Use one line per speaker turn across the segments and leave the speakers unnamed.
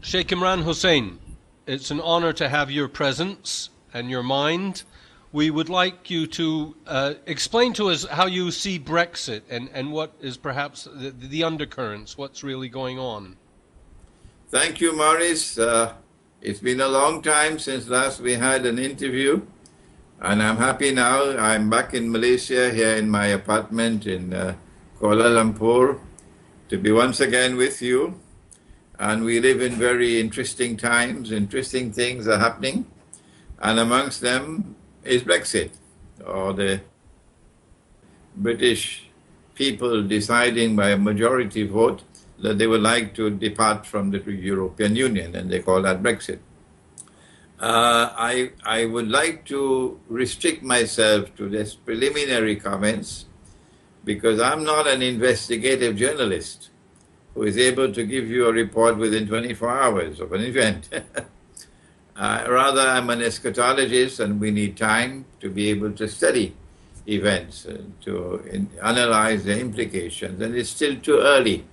Sheikh Imran Hosein, it's an honor to have your presence and your mind. We would like you to explain to us how you see Brexit and what is perhaps the undercurrents, what's really going on.
Thank you, Maurice. It's been a long time since last we had an interview, and I'm happy now. I'm back in Malaysia, here in my apartment in Kuala Lumpur, to be once again with you. And we live in very interesting times. Interesting things are happening, and amongst them is Brexit, or the British people deciding by a majority vote that they would like to depart from the European Union, and they call that Brexit. I would like to restrict myself to this preliminary comments, because I'm not an investigative journalist who is able to give you a report within 24 hours of an event. Rather, I'm an eschatologist, and we need time to be able to study events, to analyze the implications, and it's still too early.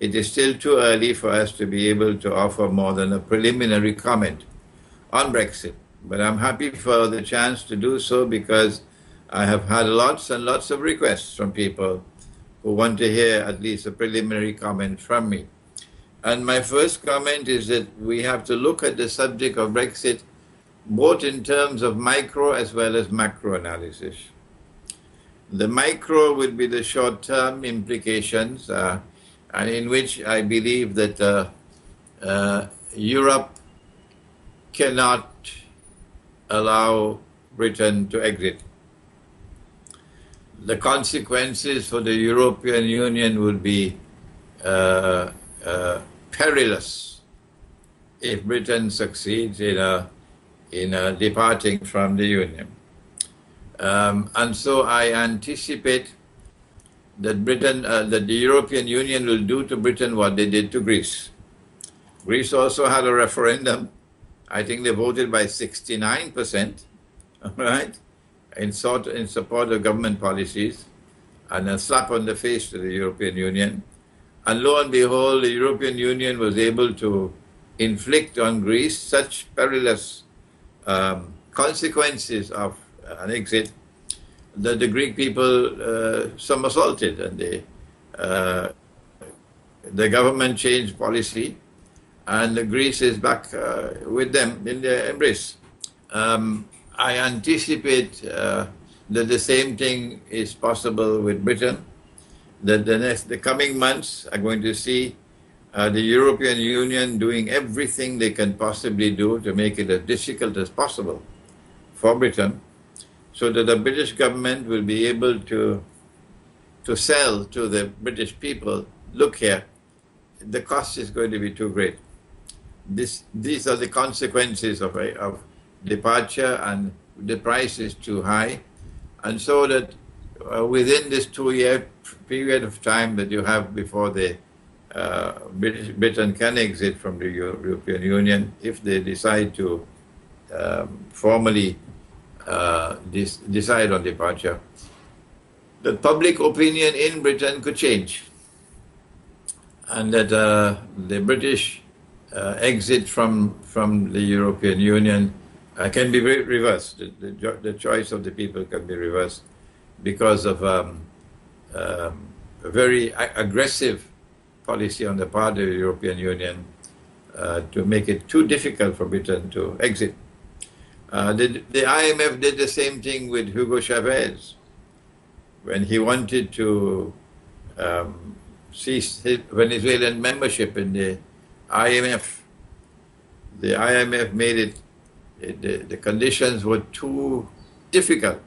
It is still too early for us to be able to offer more than a preliminary comment on Brexit. But I'm happy for the chance to do so, because I have had lots and lots of requests from people who want to hear at least a preliminary comment from me. And my first comment is that we have to look at the subject of Brexit both in terms of micro as well as macro analysis. The micro would be the short-term implications, and in which I believe that Europe cannot allow Britain to exit. The consequences for the European Union would be perilous if Britain succeeds in departing from the Union. And so I anticipate that that the European Union will do to Britain what they did to Greece. Greece also had a referendum. I think they voted by 69%, right, in support of government policies, and a slap on the face to the European Union. And lo and behold, the European Union was able to inflict on Greece such perilous consequences of an exit that the Greek people somersaulted, and the government changed policy, and Greece is back with them in their embrace. I anticipate that the same thing is possible with Britain, that the coming months are going to see the European Union doing everything they can possibly do to make it as difficult as possible for Britain, so that the British government will be able to sell to the British people, look here, the cost is going to be too great. These are the consequences of departure, and the price is too high. And so that within this 2-year period of time that you have before the Britain can exit from the European Union, if they decide to formally decide on departure, the public opinion in Britain could change, and that the British exit from the European Union can be reversed. The choice of the people can be reversed because of a very aggressive policy on the part of the European Union to make it too difficult for Britain to exit. The IMF did the same thing with Hugo Chavez when he wanted to cease his Venezuelan membership in the IMF. The IMF made it, the conditions were too difficult.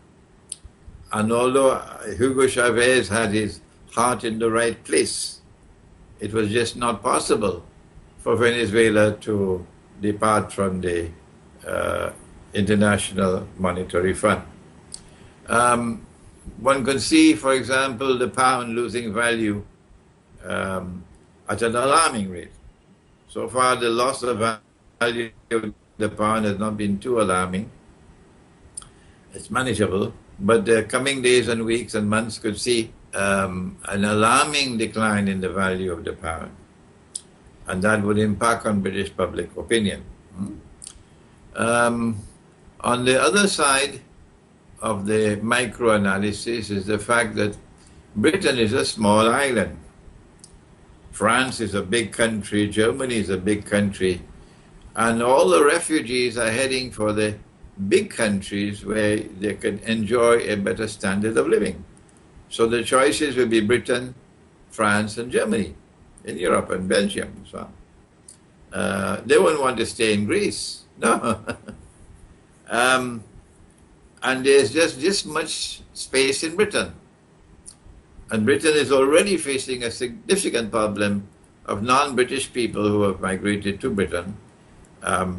And although Hugo Chavez had his heart in the right place, it was just not possible for Venezuela to depart from the International Monetary Fund. One can see, for example, the pound losing value at an alarming rate. So far, the loss of value of the pound has not been too alarming. It's manageable, but the coming days and weeks and months could see an alarming decline in the value of the pound. and that would impact on British public opinion. On the other side of the micro-analysis is the fact that Britain is a small island. France is a big country, Germany is a big country, and all the refugees are heading for the big countries where they can enjoy a better standard of living. So the choices will be Britain, France, and Germany in Europe, and Belgium and so on. They won't want to stay in Greece, no. And there's just this much space in Britain. And Britain is already facing a significant problem of non-British people who have migrated to Britain,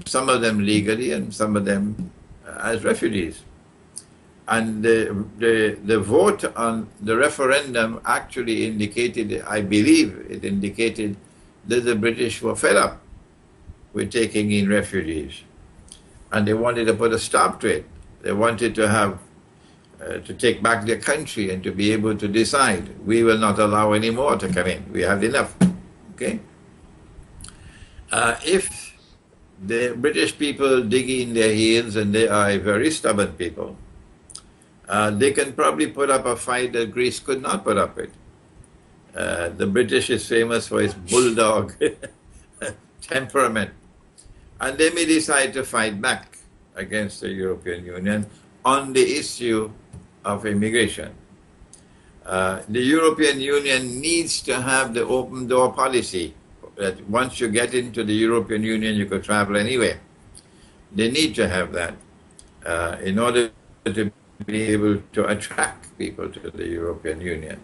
some of them legally and some of them as refugees. And the vote on the referendum actually indicated, I believe it indicated, that the British were fed up with taking in refugees. And they wanted to put a stop to it. They wanted to have to take back their country and to be able to decide, we will not allow any more to come in. We have enough. Okay? If the British people dig in their heels, and they are very stubborn people, they can probably put up a fight that Greece could not put up with. The British is famous for its bulldog temperament. And they may decide to fight back against the European Union on the issue of immigration. The European Union needs to have the open door policy, that once you get into the European Union, you can travel anywhere. They need to have that in order to be able to attract people to the European Union.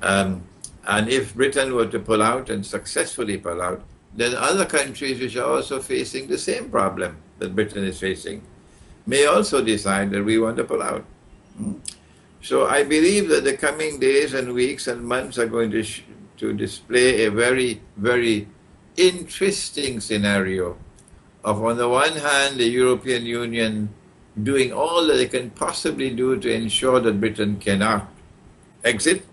And if Britain were to pull out and successfully pull out, then other countries which are also facing the same problem that Britain is facing may also decide that we want to pull out. So I believe that the coming days and weeks and months are going to display a very, very interesting scenario of, on the one hand, the European Union doing all that they can possibly do to ensure that Britain cannot exit,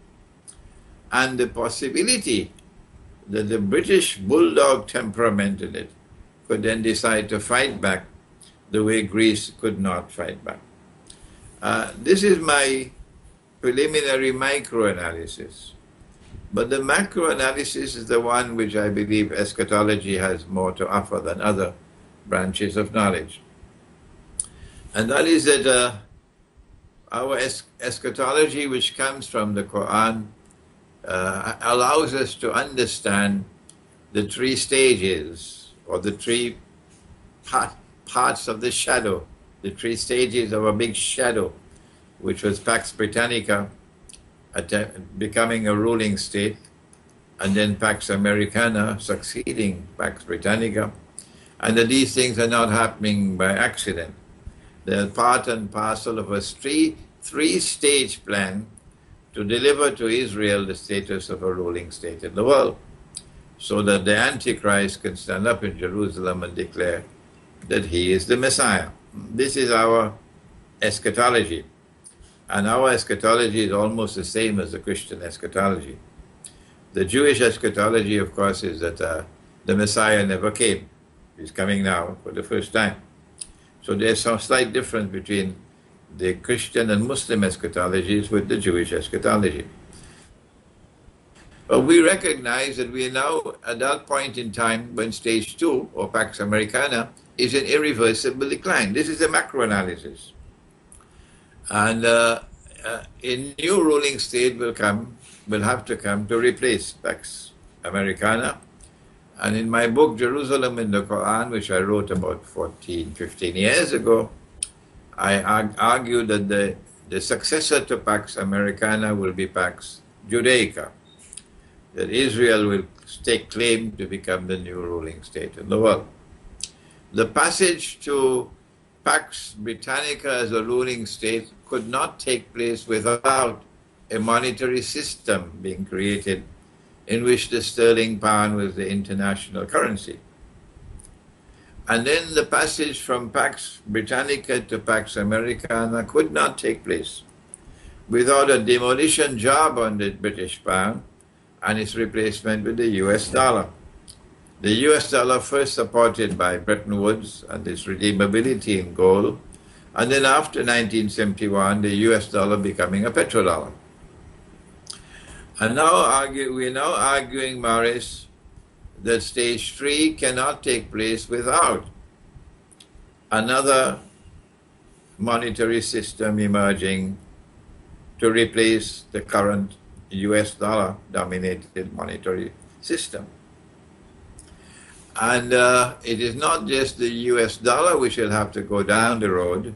and the possibility that the British bulldog temperament in it could then decide to fight back the way Greece could not fight back. This is my preliminary micro-analysis. But the macro-analysis is the one which I believe eschatology has more to offer than other branches of knowledge. And that is that our eschatology, which comes from the Quran, allows us to understand the three stages, or the three parts of the shadow, the three stages of a big shadow, which was Pax Britannica, becoming a ruling state, and then Pax Americana succeeding Pax Britannica, and that these things are not happening by accident. They're part and parcel of a three-stage plan to deliver to Israel the status of a ruling state in the world, so that the Antichrist can stand up in Jerusalem and declare that he is the Messiah. This is our eschatology. And our eschatology is almost the same as the Christian eschatology. The Jewish eschatology, of course, is that the Messiah never came. He's coming now for the first time. So there's some slight difference between the Christian and Muslim eschatologies with the Jewish eschatology. But we recognize that we are now at that point in time when stage 2, or Pax Americana, is in irreversible decline. This is a macro-analysis. And a new ruling state will have to come to replace Pax Americana. And in my book, Jerusalem in the Quran, which I wrote about 15 years ago, I argue that the successor to Pax Americana will be Pax Judaica, that Israel will take claim to become the new ruling state in the world. The passage to Pax Britannica as a ruling state could not take place without a monetary system being created in which the sterling pound was the international currency. And then the passage from Pax Britannica to Pax Americana could not take place without a demolition job on the British pound and its replacement with the US dollar. The US dollar first supported by Bretton Woods and its redeemability in gold, and then after 1971, the US dollar becoming a petrodollar. And now we're now arguing, Maurice, that stage 3 cannot take place without another monetary system emerging to replace the current US dollar dominated monetary system. And it is not just the US dollar which will have to go down the road,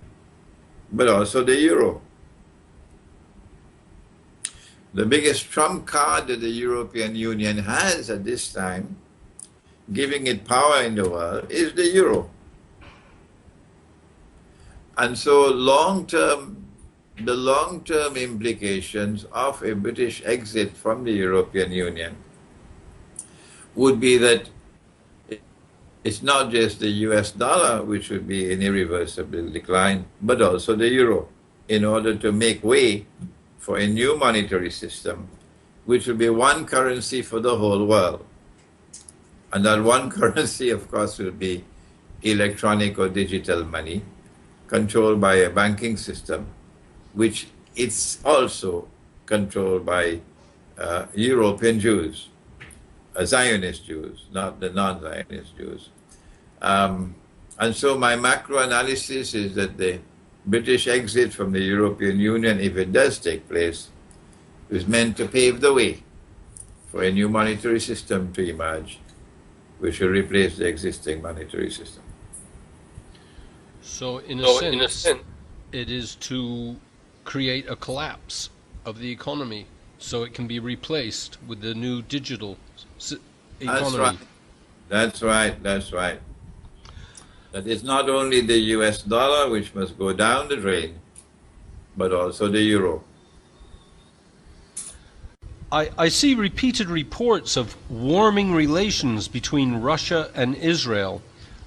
but also the euro. The biggest trump card that the European Union has at this time, giving it power in the world, is the euro. And so the long-term implications of a British exit from the European Union would be that it's not just the US dollar which would be in irreversible decline, but also the euro, in order to make way for a new monetary system, which will be one currency for the whole world. And that one currency, of course, will be electronic or digital money, controlled by a banking system, which it's also controlled by European Jews, Zionist Jews, not the non-Zionist Jews. And so my macro analysis is that the British exit from the European Union, if it does take place, is meant to pave the way for a new monetary system to emerge, which will replace the existing monetary system.
So in a sense, it is to create a collapse of the economy so it can be replaced with the new digital economy.
That's right. That is not only the US dollar which must go down the drain, but also the euro.
I see repeated reports of warming relations between Russia and Israel,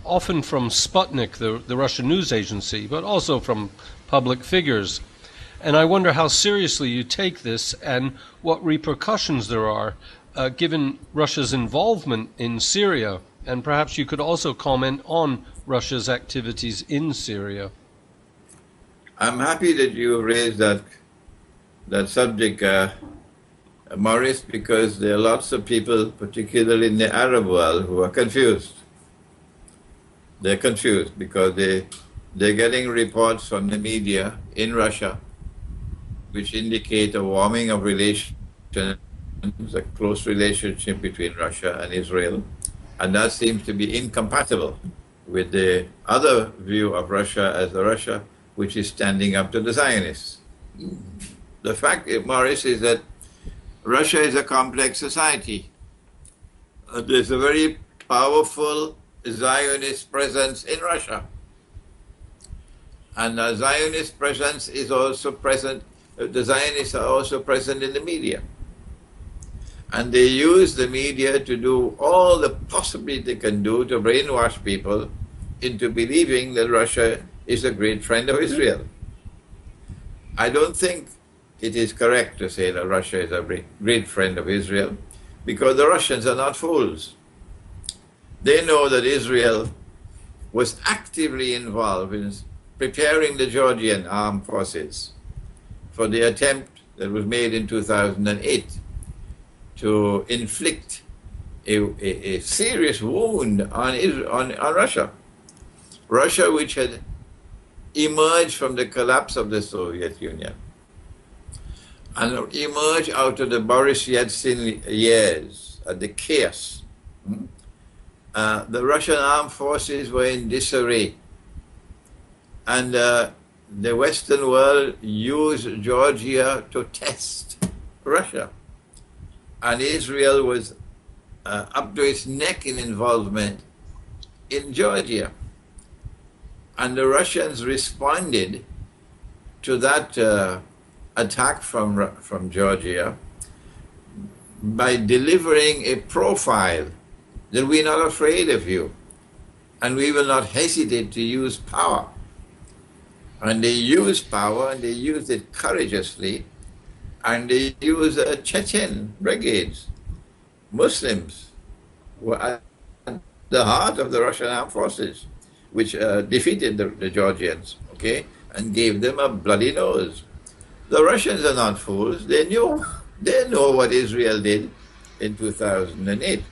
often from Sputnik, the Russian news agency, but also from public figures. And I wonder how seriously you take this and what repercussions there are given Russia's involvement in Syria. And perhaps you could also comment on Russia's activities in Syria.
I'm happy that you raised that subject, Maurice, because there are lots of people, particularly in the Arab world, who are confused. They're confused because they're getting reports from the media in Russia which indicate a warming of relations, a close relationship between Russia and Israel. And that seems to be incompatible with the other view of Russia as a Russia which is standing up to the Zionists. The fact, Maurice, is that Russia is a complex society. There's a very powerful Zionist presence in Russia. And the Zionist presence is also present, the Zionists are also present in the media. And they use the media to do all the possibly they can do to brainwash people into believing that Russia is a great friend of Israel. I don't think it is correct to say that Russia is a great friend of Israel, because the Russians are not fools. They know that Israel was actively involved in preparing the Georgian armed forces for the attempt that was made in 2008 to inflict a serious wound on Russia. Russia, which had emerged from the collapse of the Soviet Union and emerged out of the Boris Yeltsin years, the chaos. The Russian armed forces were in disarray, and the Western world used Georgia to test Russia. And Israel was up to its neck in involvement in Georgia. And the Russians responded to that attack from Georgia by delivering a profile that we're not afraid of you, and we will not hesitate to use power. And they used power, and they used it courageously, and they used Chechen brigades. Muslims were at the heart of the Russian armed forces, which defeated the Georgians, okay, and gave them a bloody nose. The Russians are not fools. They know what Israel did in 2008,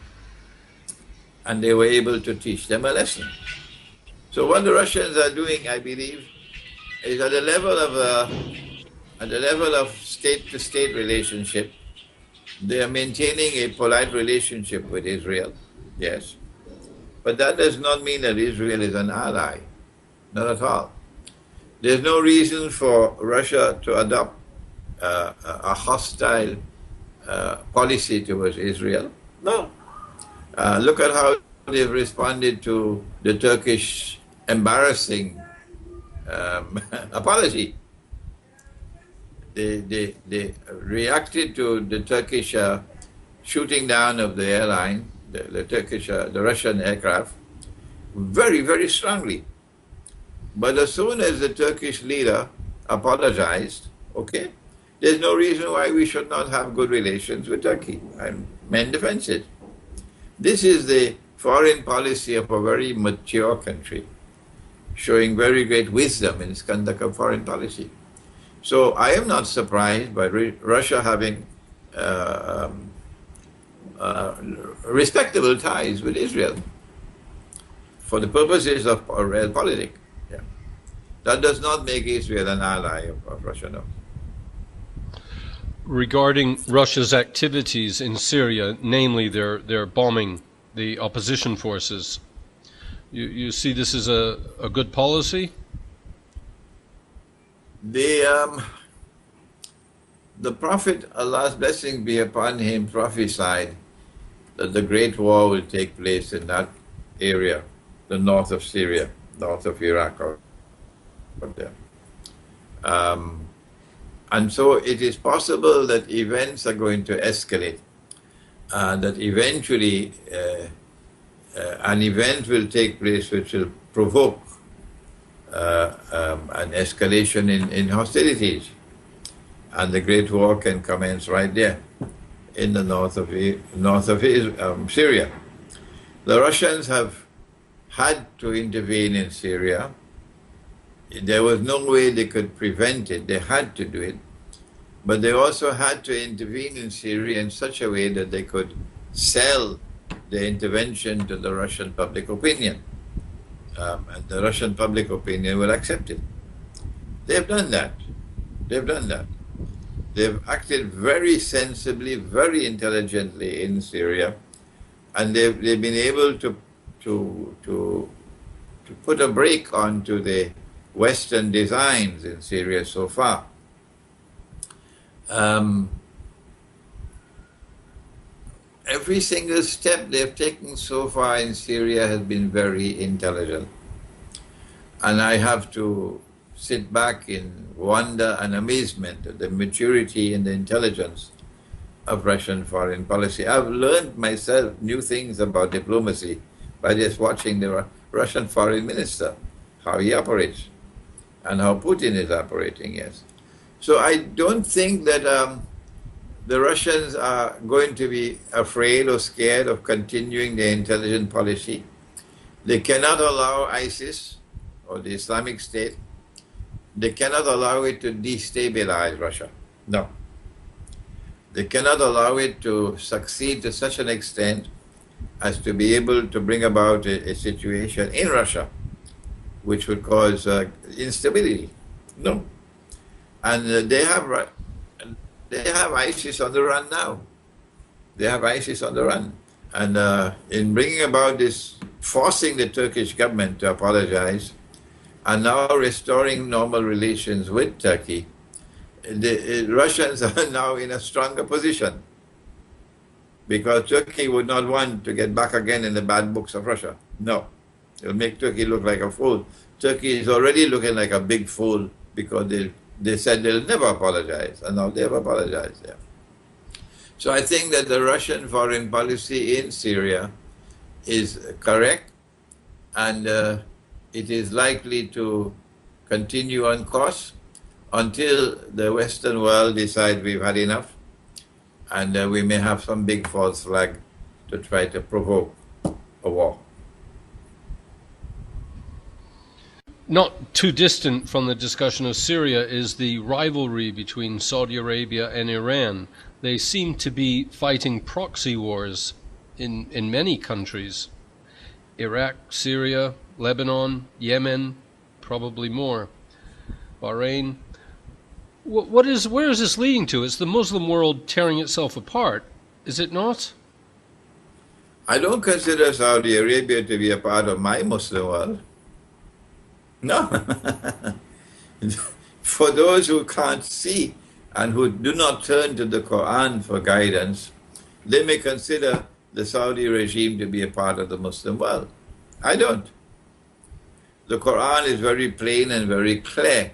and they were able to teach them a lesson. So what the Russians are doing, I believe, is at the level of state-to-state relationship, they are maintaining a polite relationship with Israel, yes. But that does not mean that Israel is an ally, not at all. There's no reason for Russia to adopt a hostile policy towards Israel. No. Look at how they've responded to the Turkish embarrassing apology. They reacted to the Turkish shooting down of the airline, the Russian aircraft, very, very strongly. But as soon as the Turkish leader apologized, okay, there's no reason why we should not have good relations with Turkey and mend the fences. This is the foreign policy of a very mature country, showing very great wisdom in its conduct of foreign policy. So I am not surprised by Russia having respectable ties with Israel for the purposes of realpolitik. Yeah. That does not make Israel an ally of Russia, no.
Regarding Russia's activities in Syria, namely their bombing the opposition forces, you see this as a good policy?
The Prophet, Allah's blessing be upon him, prophesied that the Great War will take place in that area, the north of Syria, north of Iraq, or there. And so it is possible that events are going to escalate, that eventually an event will take place which will provoke an escalation in hostilities, and the Great War can commence right there in the north of Syria. The Russians have had to intervene in Syria. There was no way they could prevent it. They had to do it. But they also had to intervene in Syria in such a way that they could sell the intervention to the Russian public opinion. And the Russian public opinion will accept it. They've done that. They've done that. They've acted very sensibly, very intelligently in Syria, and they've been able to put a brake onto the Western designs in Syria so far. Every single step they've taken so far in Syria has been very intelligent. And I have to sit back in wonder and amazement at the maturity and the intelligence of Russian foreign policy. I've learned myself new things about diplomacy by just watching the Russian foreign minister, how he operates, and how Putin is operating, yes. So I don't think that the Russians are going to be afraid or scared of continuing their intelligent policy. They cannot allow ISIS or the Islamic State, they cannot allow it to destabilize Russia. No. They cannot allow it to succeed to such an extent as to be able to bring about a situation in Russia which would cause instability. No. And they have ISIS on the run now. They have ISIS on the run. And in bringing about this, forcing the Turkish government to apologize, and now restoring normal relations with Turkey, the Russians are now in a stronger position, because Turkey would not want to get back again in the bad books of Russia. No. It'll make Turkey look like a fool. Turkey is already looking like a big fool because they said they'll never apologize, and now they've apologized. Yeah. So I think that the Russian foreign policy in Syria is correct, and it is likely to continue on course until the Western world decide we've had enough, and we may have some big false flag to try to provoke a war.
not too distant from the discussion of Syria is the rivalry between Saudi Arabia and Iran. They seem to be fighting proxy wars in many countries. Iraq, Syria, Lebanon, Yemen, probably more. Bahrain. Where is this leading to? It's the Muslim world tearing itself apart, is it not?
I don't consider Saudi Arabia to be a part of my Muslim world. No. For those who can't see and who do not turn to the Quran for guidance, they may consider the Saudi regime to be a part of the Muslim world. I don't. The Quran is very plain and very clear.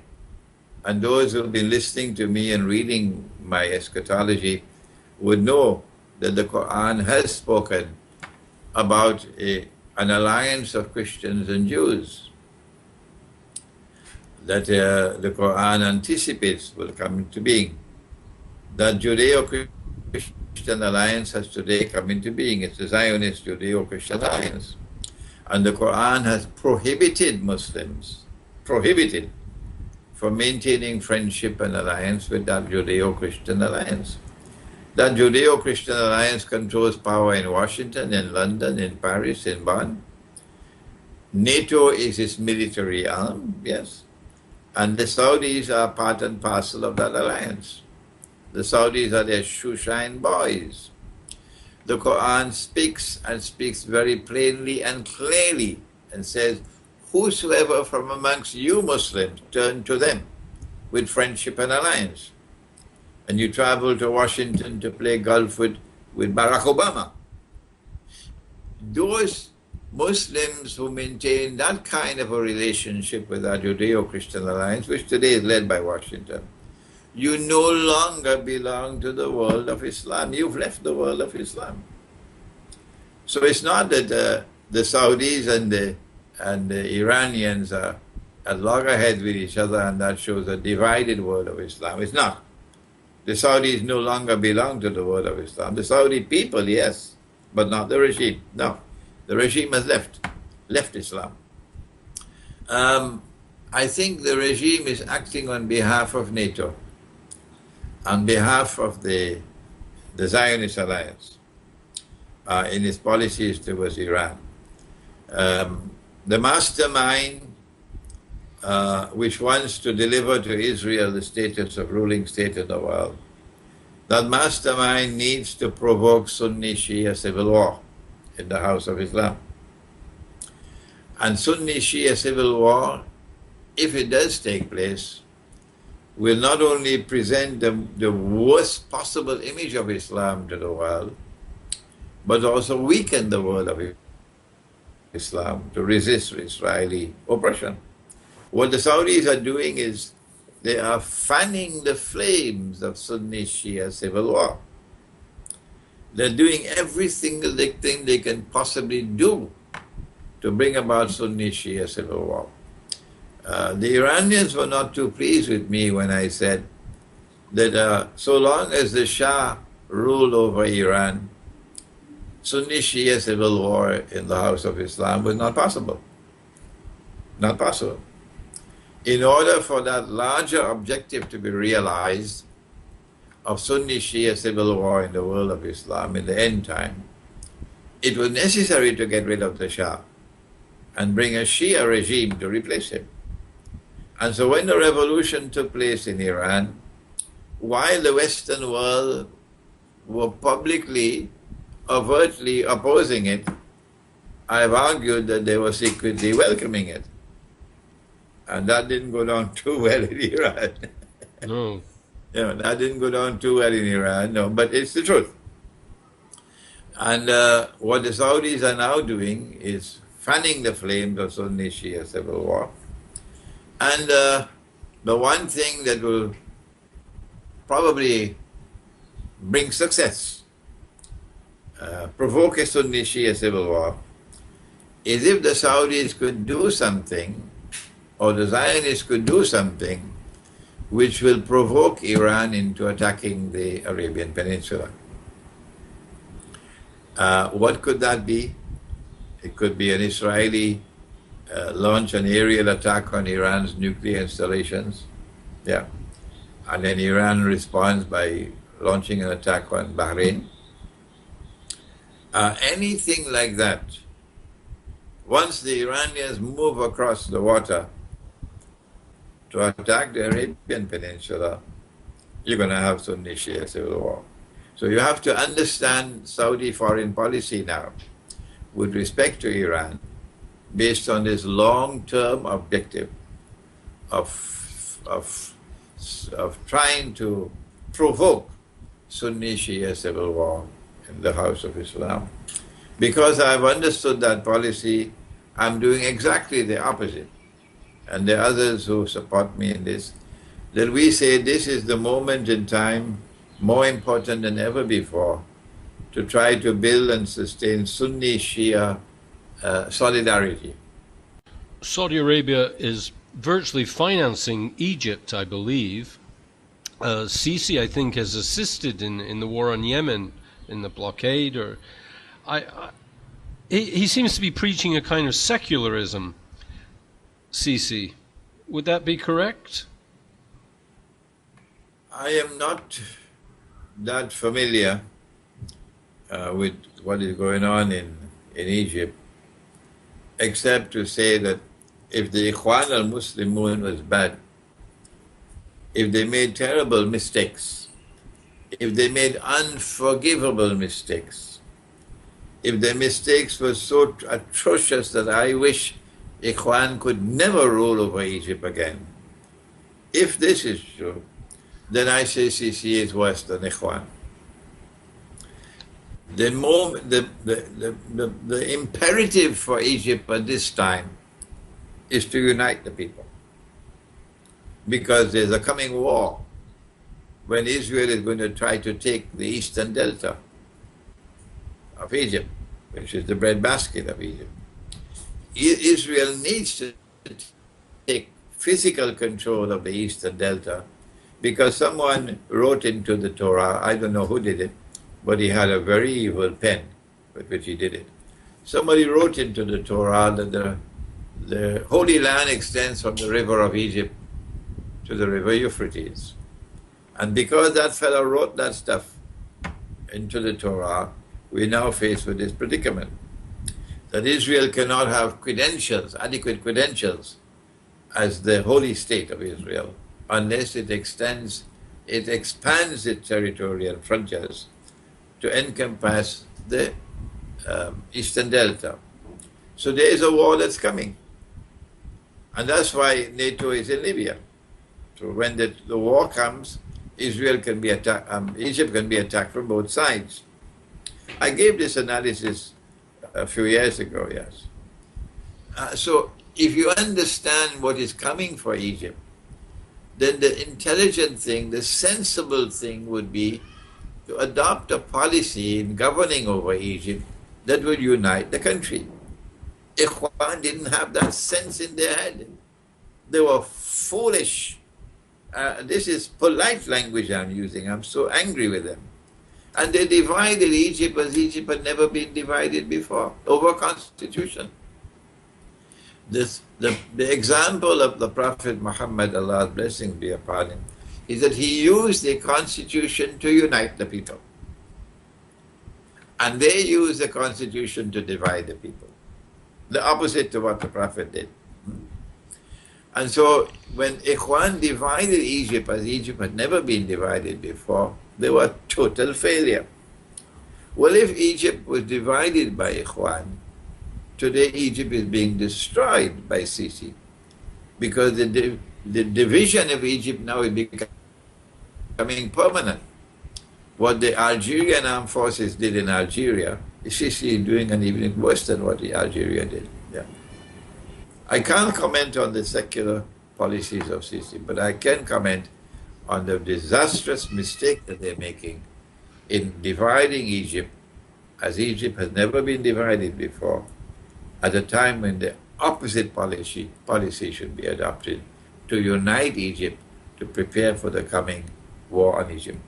And those who have been listening to me and reading my eschatology would know that the Quran has spoken about an alliance of Christians and Jews that the Quran anticipates will come into being. That Judeo-Christian alliance has today come into being. It's the Zionist Judeo-Christian alliance. And the Quran has prohibited Muslims, from maintaining friendship and alliance with that Judeo-Christian alliance. That Judeo-Christian alliance controls power in Washington, in London, in Paris, in Bonn. NATO is its military arm, yes. And the Saudis are part and parcel of that alliance. The Saudis are their shoeshine boys. The Quran speaks and speaks very plainly and clearly and says, whosoever from amongst you Muslims turn to them with friendship and alliance. And you travel to Washington to play golf with Barack Obama. Those Muslims who maintain that kind of a relationship with our Judeo-Christian alliance, which today is led by Washington, you no longer belong to the world of Islam. You've left the world of Islam. So it's not that the Saudis and the Iranians are at loggerheads with each other and that shows a divided world of Islam. It's not. The Saudis no longer belong to the world of Islam. The Saudi people, yes, but not the regime. No, the regime has left Islam. I think the regime is acting on behalf of NATO, on behalf of the Zionist alliance, in its policies towards Iran. The mastermind which wants to deliver to Israel the status of ruling state in the world, that mastermind needs to provoke Sunni Shia civil war in the House of Islam. And Sunni Shia civil war, if it does take place, will not only present the worst possible image of Islam to the world, but also weaken the world of Islam to resist Israeli oppression. What the Saudis are doing is they are fanning the flames of Sunni Shia civil war. They're doing every single thing they can possibly do to bring about Sunni Shia civil war. The Iranians were not too pleased with me when I said that so long as the Shah ruled over Iran, Sunni Shia civil war in the House of Islam was not possible. Not possible. In order for that larger objective to be realized of Sunni Shia civil war in the world of Islam in the end time, it was necessary to get rid of the Shah and bring a Shia regime to replace him. And so when the revolution took place in Iran, while the Western world were publicly, overtly opposing it, I've argued that they were secretly welcoming it. And that didn't go down too well in Iran.
No.
That didn't go down too well in Iran, no, but it's the truth. And what the Saudis are now doing is fanning the flames of Sunni Shia civil war. And the one thing that will probably bring success, provoke a Sunni Shia civil war, is if the Saudis could do something, or the Zionists could do something, which will provoke Iran into attacking the Arabian Peninsula. What could that be? It could be an Israeli launch an aerial attack on Iran's nuclear installations. Yeah. And then Iran responds by launching an attack on Bahrain. Anything like that, once the Iranians move across the water to attack the Arabian Peninsula, you're going to have Sunni Shia civil war. So you have to understand Saudi foreign policy now with respect to Iran based on this long-term objective of trying to provoke Sunni Shia civil war in the House of Islam. Because I've understood that policy, I'm doing exactly the opposite. And there are others who support me in this, that we say this is the moment in time more important than ever before to try to build and sustain Sunni Shia solidarity.
Saudi Arabia is virtually financing Egypt, I believe. Sisi, I think, has assisted in the war on Yemen, in the blockade. Or he seems to be preaching a kind of secularism, Sisi. Would that be correct?
I am not that familiar with what is going on in Egypt, except to say that if the Ikhwan al-Muslimun was bad, if they made terrible mistakes, if they made unforgivable mistakes, if their mistakes were so atrocious that I wish Ikhwan could never rule over Egypt again, if this is true, then I say Sisi is worse than Ikhwan. The imperative for Egypt at this time is to unite the people. Because there's a coming war when Israel is going to try to take the eastern delta of Egypt, which is the breadbasket of Egypt. Israel needs to take physical control of the eastern delta because someone wrote into the Torah, I don't know who did it, but he had a very evil pen with which he did it. Somebody wrote into the Torah that the Holy Land extends from the river of Egypt to the river Euphrates. And because that fellow wrote that stuff into the Torah, we're now faced with this predicament, that Israel cannot have credentials, adequate credentials, as the holy state of Israel, unless it expands its territorial frontiers to encompass the Eastern Delta. So there is a war that's coming. And that's why NATO is in Libya. So when the war comes, Israel can be attacked, Egypt can be attacked from both sides. I gave this analysis a few years ago, yes. So if you understand what is coming for Egypt, then the intelligent thing, the sensible thing would be to adopt a policy in governing over Egypt that would unite the country. Ikhwan didn't have that sense in their head. They were foolish. This is polite language I'm using. I'm so angry with them. And they divided Egypt as Egypt had never been divided before, over constitution. The example of the Prophet Muhammad, Allah's blessings be upon him, is that he used the constitution to unite the people. And they used the constitution to divide the people. The opposite to what the Prophet did. And so when Ikhwan divided Egypt as Egypt had never been divided before, they were total failure. Well, if Egypt was divided by Ikhwan, today Egypt is being destroyed by Sisi, because the division of Egypt now is becoming permanent. What the Algerian armed forces did in Algeria, Sisi is doing an even worse than what the Algeria did. Yeah. I can't comment on the secular policies of Sisi, but I can comment on the disastrous mistake that they're making in dividing Egypt as Egypt has never been divided before, at a time when the opposite policy should be adopted to unite Egypt to prepare for the coming war on Egypt.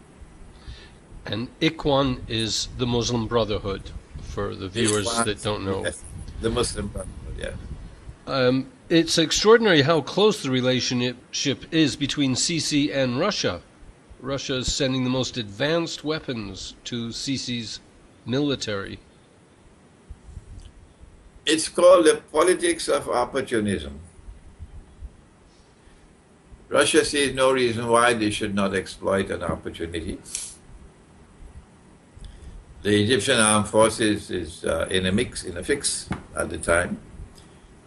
And Ikhwan is the Muslim Brotherhood, for the viewers that don't know.
Yes, the Muslim Brotherhood, yes.
It's extraordinary how close the relationship is between Sisi and Russia. Russia is sending the most advanced weapons to Sisi's military.
It's called the politics of opportunism. Russia sees no reason why they should not exploit an opportunity. The Egyptian armed forces is in a fix at the time,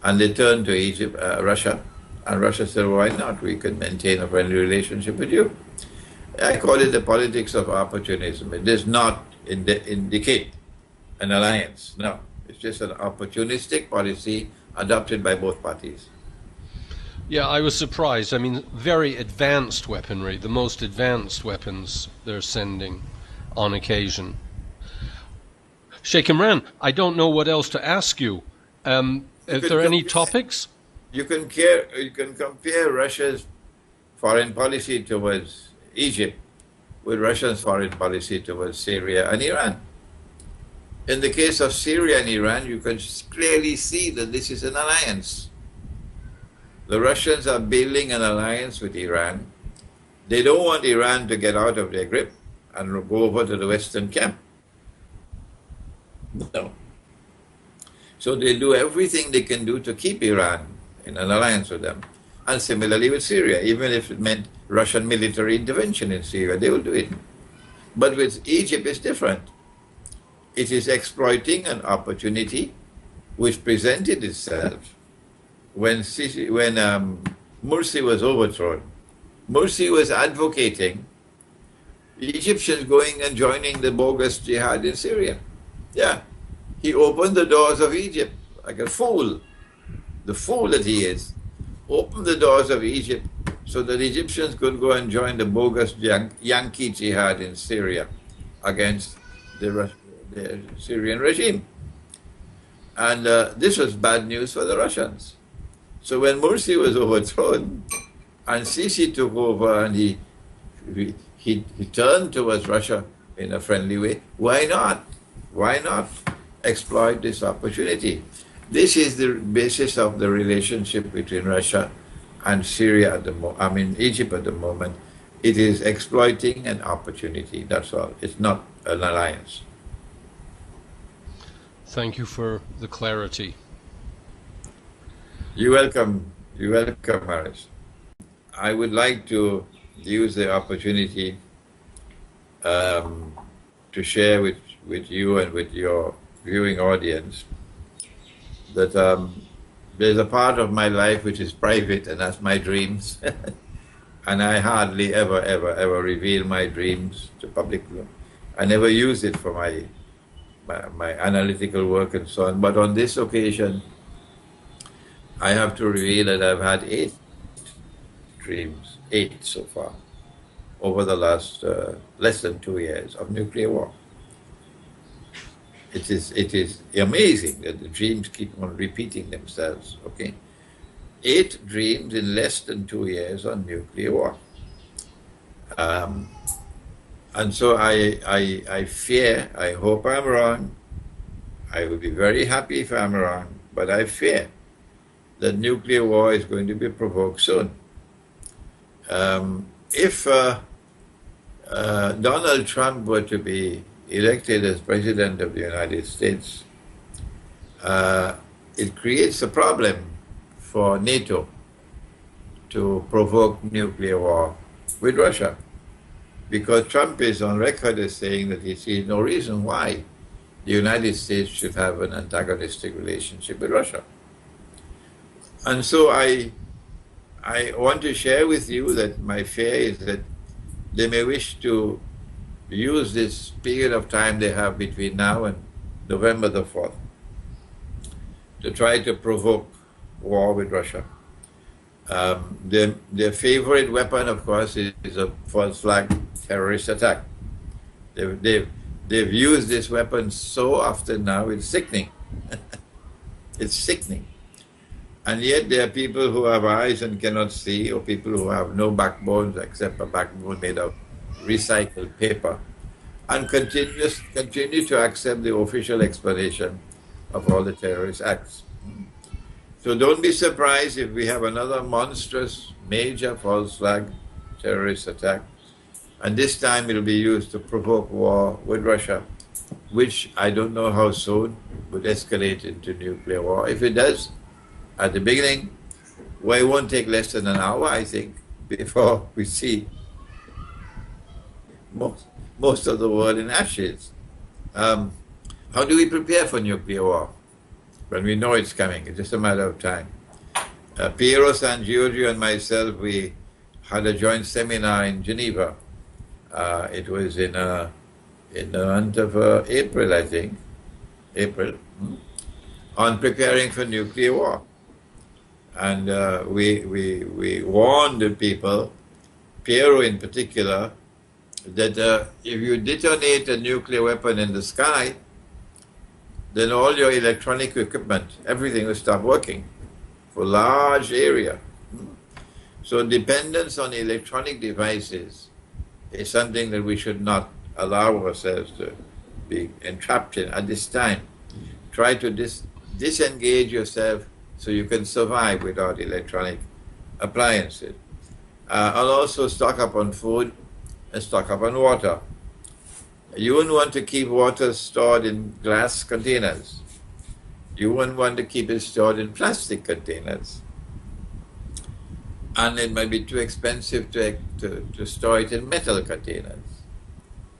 and they turned to Russia, and Russia said, "Why not? We can maintain a friendly relationship with you." I call it the politics of opportunism. It does not indicate an alliance. No, it's just an opportunistic policy adopted by both parties.
Yeah, I was surprised. I mean, very advanced weaponry, the most advanced weapons they're sending on occasion. Sheikh Imran, I don't know what else to ask you. If there are any topics?
You can compare Russia's foreign policy towards Egypt with Russia's foreign policy towards Syria and Iran. In the case of Syria and Iran, you can clearly see that this is an alliance. The Russians are building an alliance with Iran. They don't want Iran to get out of their grip and go over to the Western camp. No. So they do everything they can do to keep Iran in an alliance with them. And similarly with Syria, even if it meant Russian military intervention in Syria, they will do it. But with Egypt, it's different. It is exploiting an opportunity which presented itself when Morsi was overthrown. Morsi was advocating Egyptians going and joining the bogus jihad in Syria. Yeah, he opened the doors of Egypt like a fool. The fool that he is, opened the doors of Egypt so that Egyptians could go and join the bogus Yankee jihad in Syria against the Syrian regime. And this was bad news for the Russians. So when Morsi was overthrown and Sisi took over and he turned towards Russia in a friendly way, why not? Why not exploit this opportunity? This is the basis of the relationship between Russia and Syria Egypt at the moment. It is exploiting an opportunity, that's all. It's not an alliance.
Thank you for the clarity.
You're welcome. You're welcome, Harris. I would like to use the opportunity to share with you and with your viewing audience that there's a part of my life which is private, and that's my dreams. And I hardly ever reveal my dreams to public. I never use it for my analytical work and so on. But on this occasion, I have to reveal that I've had 8 dreams, 8 so far, over the last less than 2 years of nuclear war. It is amazing that the dreams keep on repeating themselves, okay? 8 dreams in less than 2 years on nuclear war. And so I fear, I hope I'm wrong, I would be very happy if I'm wrong, but I fear that nuclear war is going to be provoked soon. If Donald Trump were to be elected as President of the United States, it creates a problem for NATO to provoke nuclear war with Russia, because Trump is on record as saying that he sees no reason why the United States should have an antagonistic relationship with Russia. And so I want to share with you that my fear is that they may wish to use this period of time they have between now and November the 4th to try to provoke war with Russia. Their favorite weapon, of course, is a false flag terrorist attack. They've used this weapon so often now, it's sickening. It's sickening. And yet there are people who have eyes and cannot see, or people who have no backbones except a backbone made of recycled paper, and continue to accept the official explanation of all the terrorist acts. So don't be surprised if we have another monstrous, major false flag terrorist attack. And this time it'll be used to provoke war with Russia, which I don't know how soon would escalate into nuclear war. If it does, at the beginning, well, it won't take less than an hour, I think, before we see most of the world in ashes. How do we prepare for nuclear war? When we know it's coming, it's just a matter of time. Piero San Giorgio and myself, we had a joint seminar in Geneva. It was in the month of April, I think, on preparing for nuclear war. And we warned the people, Piero in particular, that if you detonate a nuclear weapon in the sky, then all your electronic equipment, everything will stop working for a large area. So dependence on electronic devices is something that we should not allow ourselves to be entrapped in at this time. Try to disengage yourself so you can survive without electronic appliances. I'll also stock up on food and stock up on water. You wouldn't want to keep water stored in glass containers. You wouldn't want to keep it stored in plastic containers. And it might be too expensive to store it in metal containers.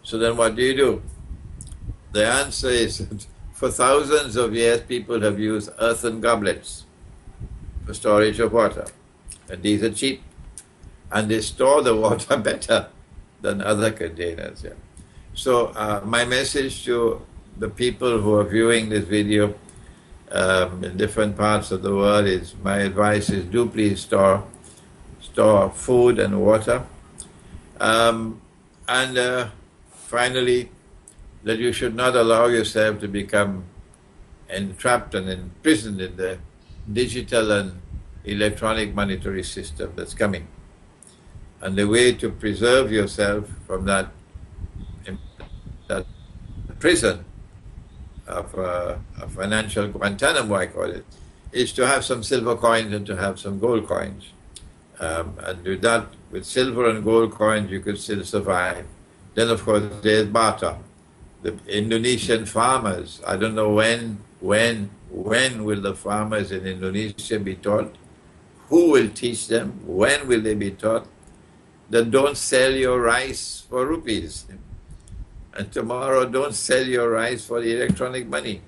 So then what do? The answer is that for thousands of years people have used earthen goblets for storage of water. And these are cheap. And they store the water better than other containers. Yeah. So my message to the people who are viewing this video in different parts of the world is, my advice is, do please store food and water. Finally, that you should not allow yourself to become entrapped and imprisoned in the digital and electronic monetary system that's coming. And the way to preserve yourself from that prison of a financial Guantanamo, I call it, is to have some silver coins and to have some gold coins. And with that, with silver and gold coins, you could still survive. Then, of course, there's barter. The Indonesian farmers, I don't know when will the farmers in Indonesia be taught? Who will teach them? When will they be taught? That don't sell your rice for rupees. And tomorrow, don't sell your rice for electronic money.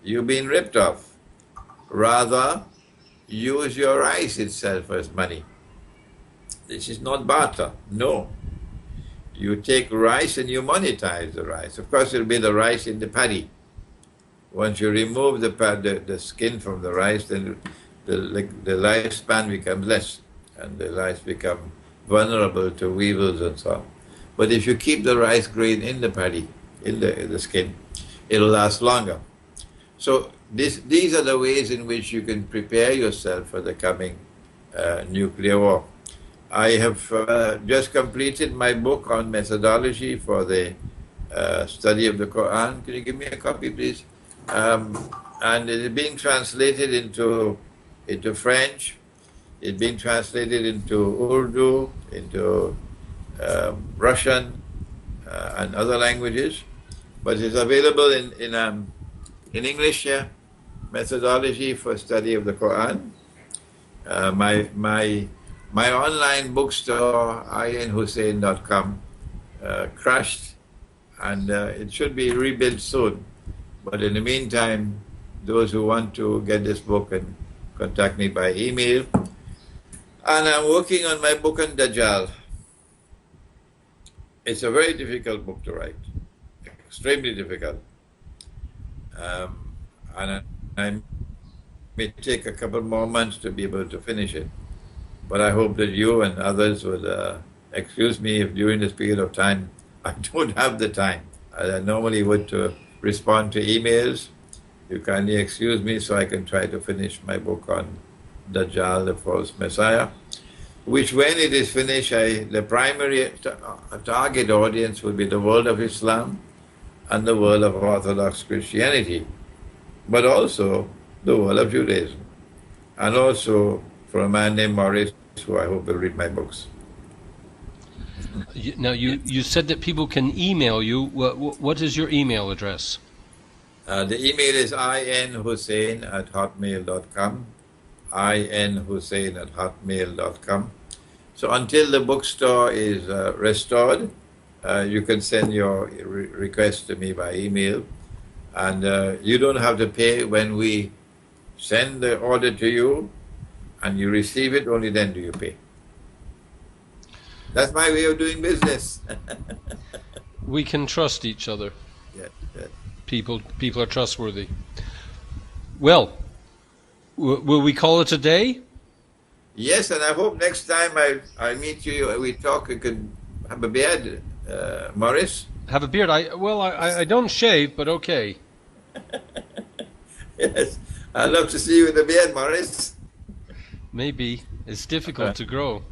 You've been ripped off. Rather, use your rice itself as money. This is not barter, no. You take rice and you monetize the rice. Of course, it'll be the rice in the paddy. Once you remove the skin from the rice, then the lifespan becomes less, and the rice become vulnerable to weevils and so on. But if you keep the rice grain in the paddy, in the skin, it'll last longer. So these are the ways in which you can prepare yourself for the coming nuclear war. I have just completed my book on methodology for the study of the Quran. Can you give me a copy, please? And it is being translated into French. It's being translated into Urdu, into Russian, and other languages. But it's available in English here. Methodology for study of the Quran. My online bookstore, INHosein.com, crashed, and it should be rebuilt soon. But in the meantime, those who want to get this book can contact me by email. And I'm working on my book on Dajjal. It's a very difficult book to write, extremely difficult. And I may take a couple more months to be able to finish it. But I hope that you and others would excuse me if during this period of time I don't have the time. I normally would to respond to emails. You kindly excuse me so I can try to finish my book on Dajjal, the false Messiah, which when it is finished, the primary target audience will be the world of Islam and the world of Orthodox Christianity, but also the world of Judaism. and also from a man named Morris, who I hope will read my books.
Now, you said that people can email you. What is your email address?
The email is inhossein@hotmail.com, inhossein@hotmail.com. So until the bookstore is restored, you can send your request to me by email, and you don't have to pay when we send the order to you and you receive it. Only then do you pay. That's my way of doing business.
We can trust each other.
Yeah, yeah.
People are trustworthy. Well, will we call it a day?
Yes, and I hope next time I meet you, we talk, you can have a beard, Morris.
Have a beard? I don't shave, but okay.
Yes, I'd love to see you with a beard, Morris.
Maybe. It's difficult to grow.